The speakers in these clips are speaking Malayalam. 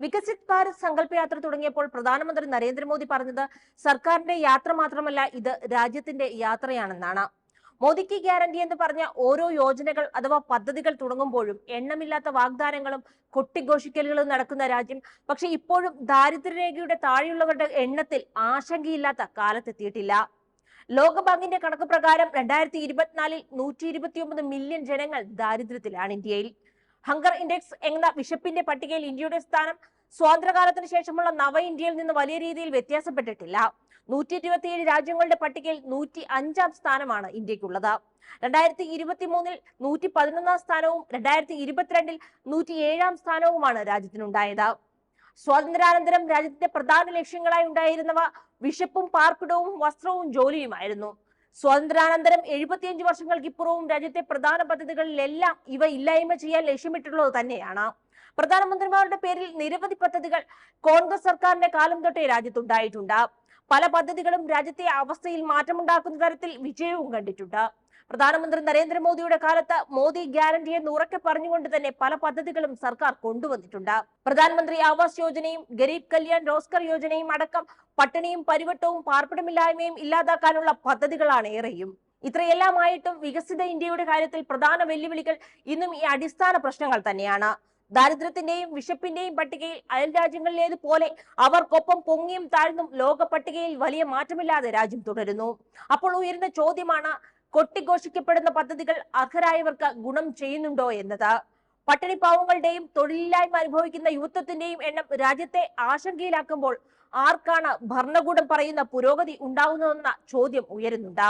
വികസിത് ഭാരത് സങ്കല്പയാത്ര തുടങ്ങിയപ്പോൾ പ്രധാനമന്ത്രി നരേന്ദ്രമോദി പറഞ്ഞത് സർക്കാരിന്റെ യാത്ര മാത്രമല്ല, ഇത് രാജ്യത്തിന്റെ യാത്രയാണെന്നാണ്. മോദിക്ക് ഗ്യാരണ്ടി എന്ന് പറഞ്ഞ ഓരോ യോജനകൾ അഥവാ പദ്ധതികൾ തുടങ്ങുമ്പോഴും എണ്ണമില്ലാത്ത വാഗ്ദാനങ്ങളും കൊട്ടിഘോഷിക്കലുകളും നടക്കുന്ന രാജ്യം. പക്ഷെ ഇപ്പോഴും ദാരിദ്ര്യരേഖയുടെ താഴെയുള്ളവരുടെ എണ്ണത്തിൽ ആശങ്കയില്ലാത്ത കാലത്തെത്തിയിട്ടില്ല. ലോകബാങ്കിന്റെ കണക്ക് പ്രകാരം 2024 129 മില്യൺ ജനങ്ങൾ ദാരിദ്ര്യത്തിലാണ് ഇന്ത്യയിൽ. ഹങ്കർ ഇൻഡെക്സ് എന്ന വിശപ്പിന്റെ പട്ടികയിൽ ഇന്ത്യയുടെ സ്ഥാനം സ്വാതന്ത്ര്യകാലത്തിന് ശേഷമുള്ള നവ ഇന്ത്യയിൽ നിന്ന് വലിയ രീതിയിൽ വ്യത്യാസപ്പെട്ടിട്ടില്ല. 127 രാജ്യങ്ങളുടെ പട്ടികയിൽ 105-ാം സ്ഥാനമാണ് ഇന്ത്യക്കുള്ളത്. 2023-ൽ 111-ാം സ്ഥാനവും 2022-ൽ 107-ാം സ്ഥാനവുമാണ് രാജ്യത്തിനുണ്ടായത്. സ്വാതന്ത്ര്യാനന്തരം രാജ്യത്തിന്റെ പ്രധാന ലക്ഷ്യങ്ങളായി ഉണ്ടായിരുന്നവ വിശപ്പും പാർപ്പിടവും വസ്ത്രവും ജോലിയുമായിരുന്നു. സ്വാതന്ത്ര്യാനന്തരം 75 വർഷങ്ങൾക്കിപ്പുറവും രാജ്യത്തെ പ്രധാന പദ്ധതികളിലെല്ലാം ഇവ ഇല്ലായ്മ ചെയ്യാൻ ലക്ഷ്യമിട്ടുള്ളത് തന്നെയാണ്. പ്രധാനമന്ത്രിമാരുടെ പേരിൽ നിരവധി പദ്ധതികൾ കോൺഗ്രസ് സർക്കാരിന്റെ കാലം തൊട്ടേ രാജ്യത്തുണ്ടായിട്ടുണ്ട്. പല പദ്ധതികളും രാജ്യത്തെ അവസ്ഥയിൽ മാറ്റമുണ്ടാക്കുന്ന തരത്തിൽ വിജയവും കണ്ടിട്ടുണ്ട്. പ്രധാനമന്ത്രി നരേന്ദ്രമോദിയുടെ കാലത്ത് മോദി ഗ്യാരണ്ടി എന്ന് ഉറക്കെ പറഞ്ഞുകൊണ്ട് തന്നെ പല പദ്ധതികളും സർക്കാർ കൊണ്ടുവന്നിട്ടുണ്ട്. പ്രധാനമന്ത്രി ആവാസ് യോജനയും ഗരീബ് കല്യാൺ റോസ്ഗർ യോജനയും അടക്കം പട്ടിണിയും പരിവട്ടവും പാർപ്പിടമില്ലായ്മയും ഇല്ലാതാക്കാനുള്ള പദ്ധതികളാണ് ഏറെയും. ഇത്രയെല്ലാമായിട്ടും വികസിത ഇന്ത്യയുടെ കാര്യത്തിൽ പ്രധാന വെല്ലുവിളികൾ ഇന്നും ഈ അടിസ്ഥാന പ്രശ്നങ്ങൾ തന്നെയാണ്. ദാരിദ്ര്യത്തിന്റെയും വിശപ്പിന്റെയും പട്ടികയിൽ അയൽ രാജ്യങ്ങളിലേതുപോലെ അവർക്കൊപ്പം പൊങ്ങിയും താഴ്ന്നും ലോക പട്ടികയിൽ വലിയ മാറ്റമില്ലാതെ രാജ്യം തുടരുന്നു. അപ്പോൾ ഉയരുന്ന ചോദ്യമാണ്, കൊട്ടിഘോഷിക്കപ്പെടുന്ന പദ്ധതികൾ അർഹരായവർക്ക് ഗുണം ചെയ്യുന്നുണ്ടോ എന്നത്. പട്ടിണി പാവങ്ങളുടെയും തൊഴിലില്ലായ്മ അനുഭവിക്കുന്ന യുവത്വത്തിന്റെയും എണ്ണം രാജ്യത്തെ ആശങ്കയിലാക്കുമ്പോൾ ആർക്കാണ് ഭരണകൂടം പറയുന്ന പുരോഗതി ഉണ്ടാവുന്നതെന്ന ചോദ്യം ഉയരുന്നുണ്ട്.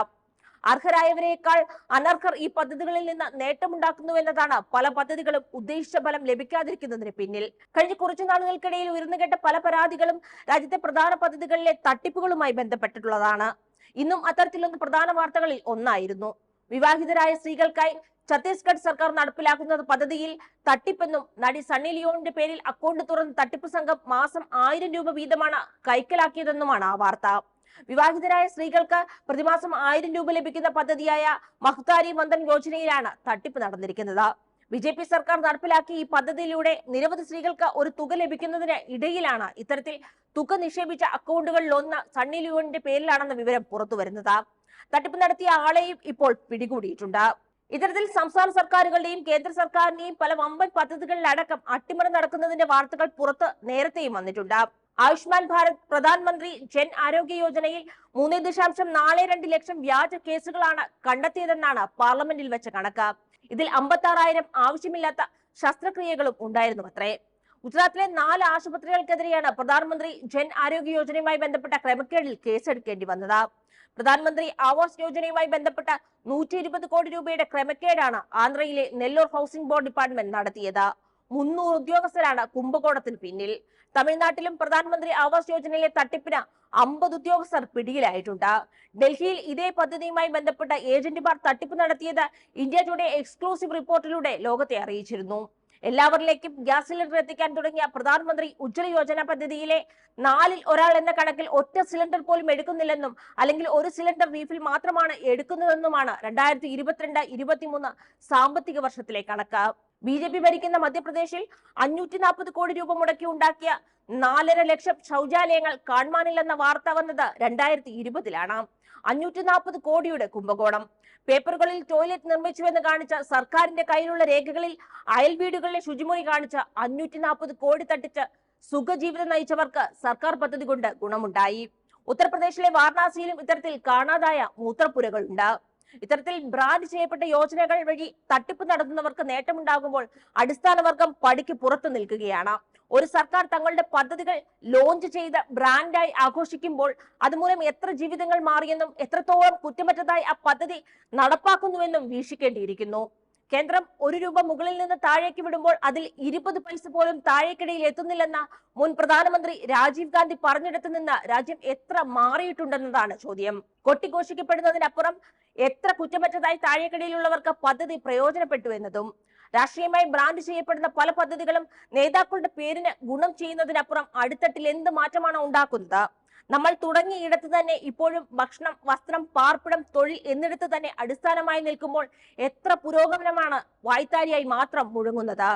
അർഹരായവരെക്കാൾ അനർഹർ ഈ പദ്ധതികളിൽ നിന്ന് നേട്ടമുണ്ടാക്കുന്നു എന്നതാണ് പല പദ്ധതികളും ഉദ്ദേശിച്ച ഫലം ലഭിക്കാതിരിക്കുന്നതിന് പിന്നിൽ. കഴിഞ്ഞ കുറച്ചു നാളുകൾക്കിടയിൽ ഉയർന്നുകേട്ട പല പരാതികളും രാജ്യത്തെ പ്രധാന പദ്ധതികളിലെ തട്ടിപ്പുകളുമായി ബന്ധപ്പെട്ടിട്ടുള്ളതാണ്. ഇന്നും അത്തരത്തിലൊന്ന് പ്രധാന വാർത്തകളിൽ ഒന്നായിരുന്നു. വിവാഹിതരായ സ്ത്രീകൾക്കായി ഛത്തീസ്ഗഡ് സർക്കാർ നടപ്പിലാക്കുന്ന പദ്ധതിയിൽ തട്ടിപ്പെന്നും നടി സണ്ണി ലിയോണിന്റെ പേരിൽ അക്കൗണ്ട് തുറന്ന് തട്ടിപ്പ് സംഘം മാസം 1000 രൂപ വീതമാണ് കൈക്കലാക്കിയതെന്നുമാണ് ആ വാർത്ത. വിവാഹിതരായ സ്ത്രീകൾക്ക് പ്രതിമാസം 1000 രൂപ ലഭിക്കുന്ന പദ്ധതിയായ മഹ്താരി വന്ദൻ യോജനയിലാണ് തട്ടിപ്പ് നടന്നിരിക്കുന്നത്. BJP സർക്കാർ നടപ്പിലാക്കിയ ഈ പദ്ധതിയിലൂടെ നിരവധി സ്ത്രീകൾക്ക് ഒരു തുക ലഭിക്കുന്നതിന് ഇടയിലാണ് ഇത്തരത്തിൽ തുക നിക്ഷേപിച്ച അക്കൗണ്ടുകളിൽ ഒന്ന് സണ്ണി ലിയോണിന്റെ പേരിലാണെന്ന വിവരം പുറത്തുവരുന്നത്. തട്ടിപ്പ് നടത്തിയ ആളെയും ഇപ്പോൾ പിടികൂടിയിട്ടുണ്ട്. ഇത്തരത്തിൽ സംസ്ഥാന സർക്കാരുകളുടെയും കേന്ദ്ര സർക്കാരിന്റെയും പല വമ്പൻ പദ്ധതികളിലടക്കം അട്ടിമറി നടക്കുന്നതിന്റെ വാർത്തകൾ പുറത്ത് നേരത്തെയും വന്നിട്ടുണ്ട്. ആയുഷ്മാൻ ഭാരത്, പ്രധാനമന്ത്രി ജൻ ആരോഗ്യ യോജനയിൽ 3.42 ലക്ഷം വ്യാജ കേസുകളാണ് കണ്ടെത്തിയതെന്നാണ് പാർലമെന്റിൽ വെച്ച കണക്ക്. ഇതിൽ 56,000 ആവശ്യമില്ലാത്ത ശസ്ത്രക്രിയകളും ഉണ്ടായിരുന്നു അത്രേ. ഗുജറാത്തിലെ 4 ആശുപത്രികൾക്കെതിരെയാണ് പ്രധാനമന്ത്രി ജൻ ആരോഗ്യ യോജനയുമായി ബന്ധപ്പെട്ട ക്രമക്കേടിൽ കേസെടുക്കേണ്ടി വന്നത്. പ്രധാനമന്ത്രി ആവാസ് യോജനയുമായി ബന്ധപ്പെട്ട 120 കോടി രൂപയുടെ ക്രമക്കേടാണ് ആന്ധ്രയിലെ നെല്ലൂർ ഹൗസിംഗ് ബോർഡ് ഡിപ്പാർട്ട്മെന്റ് നടത്തിയത്. 300 ഉദ്യോഗസ്ഥരാണ് കുംഭകോണത്തിന് പിന്നിൽ. തമിഴ്നാട്ടിലും പ്രധാനമന്ത്രി ആവാസ് യോജനയിലെ തട്ടിപ്പിന് 50 ഉദ്യോഗസ്ഥർ പിടിയിലായിട്ടുണ്ട്. ഡൽഹിയിൽ ഇതേ പദ്ധതിയുമായി ബന്ധപ്പെട്ട ഏജന്റുമാർ തട്ടിപ്പ് നടത്തിയത് ഇന്ത്യ ടുഡേ എക്സ്ക്ലൂസീവ് റിപ്പോർട്ടിലൂടെ ലോകത്തെ അറിയിച്ചിരുന്നു. എല്ലാവരിലേക്കും ഗ്യാസ് സിലിണ്ടർ എത്തിക്കാൻ തുടങ്ങിയ പ്രധാനമന്ത്രി ഉജ്ജ്വല യോജന പദ്ധതിയിലെ 4-ൽ ഒരാൾ എന്ന കണക്കിൽ ഒറ്റ സിലിണ്ടർ പോലും എടുക്കുന്നില്ലെന്നും അല്ലെങ്കിൽ ഒരു സിലിണ്ടർ റീഫിൽ മാത്രമാണ് എടുക്കുന്നതെന്നുമാണ് 2022-23 സാമ്പത്തിക വർഷത്തിലെ കണക്ക്. BJP ഭരിക്കുന്ന മധ്യപ്രദേശിൽ 540 കോടി രൂപ മുടക്കി ഉണ്ടാക്കിയ 4.5 ലക്ഷം ശൗചാലയങ്ങൾ കാണാനില്ലെന്ന വാർത്ത വന്നത് 2020-ലാണ്. 540 കോടിയുടെ കുംഭകോണം. പേപ്പറുകളിൽ ടോയ്ലറ്റ് നിർമ്മിച്ചുവെന്ന് കാണിച്ച സർക്കാരിന്റെ കയ്യിലുള്ള രേഖകളിൽ അയൽ വീടുകളിലെ ശുചിമുറി കാണിച്ച 540 കോടി തട്ടിച്ച് സുഖജീവിതം നയിച്ചവർക്ക് സർക്കാർ പദ്ധതി കൊണ്ട് ഗുണമുണ്ടായി. ഉത്തർപ്രദേശിലെ വാരണാസിയിലും ഇത്തരത്തിൽ കാണാതായ മൂത്രപ്പുരകളുണ്ട്. ഇത്തരത്തിൽ ബ്രാൻഡ് ചെയ്യപ്പെട്ട യോജനകൾ വഴി തട്ടിപ്പ് നടത്തുന്നവർക്ക് നേട്ടമുണ്ടാകുമ്പോൾ അടിസ്ഥാന വർഗം പടിക്ക് പുറത്തു നിൽക്കുകയാണ്. ഒരു സർക്കാർ തങ്ങളുടെ പദ്ധതികൾ ലോഞ്ച് ചെയ്ത് ബ്രാൻഡായി ആഘോഷിക്കുമ്പോൾ അതുമൂലം എത്ര ജീവിതങ്ങൾ മാറിയെന്നും എത്രത്തോളം കുറ്റമറ്റതായി ആ പദ്ധതി നടപ്പാക്കുന്നുവെന്നും വീക്ഷിക്കേണ്ടിയിരിക്കുന്നു. കേന്ദ്രം 1 രൂപ മുകളിൽ നിന്ന് താഴേക്ക് വിടുമ്പോൾ അതിൽ 20 പൈസ പോലും താഴേക്കിടയിൽ എത്തുന്നില്ലെന്ന മുൻ പ്രധാനമന്ത്രി രാജീവ് ഗാന്ധി പറഞ്ഞിടത്ത് നിന്ന് രാജ്യം എത്ര മാറിയിട്ടുണ്ടെന്നതാണ് ചോദ്യം. കൊട്ടിഘോഷിക്കപ്പെടുന്നതിനപ്പുറം എത്ര കുറ്റമറ്റതായി താഴേക്കിടയിലുള്ളവർക്ക് പദ്ധതി പ്രയോജനപ്പെട്ടു എന്നതും. രാഷ്ട്രീയമായി ബ്രാൻഡ് ചെയ്യപ്പെടുന്ന പല പദ്ധതികളും നേതാക്കളുടെ പേരിന് ഗുണം ചെയ്യുന്നതിനപ്പുറം അടിത്തട്ടിൽ എന്ത് മാറ്റമാണ് ഉണ്ടാക്കുന്നത്? നമ്മൾ തുടങ്ങിയ ഇടത്ത് തന്നെ ഇപ്പോഴും ഭക്ഷണം, വസ്ത്രം, പാർപ്പിടം, തൊഴിൽ എന്നിടത്ത് തന്നെ അടിസ്ഥാനമായി നിൽക്കുമ്പോൾ എത്ര പുരോഗമനമാണ് വായ്ത്താരിയായി മാത്രം മുഴങ്ങുന്നത്?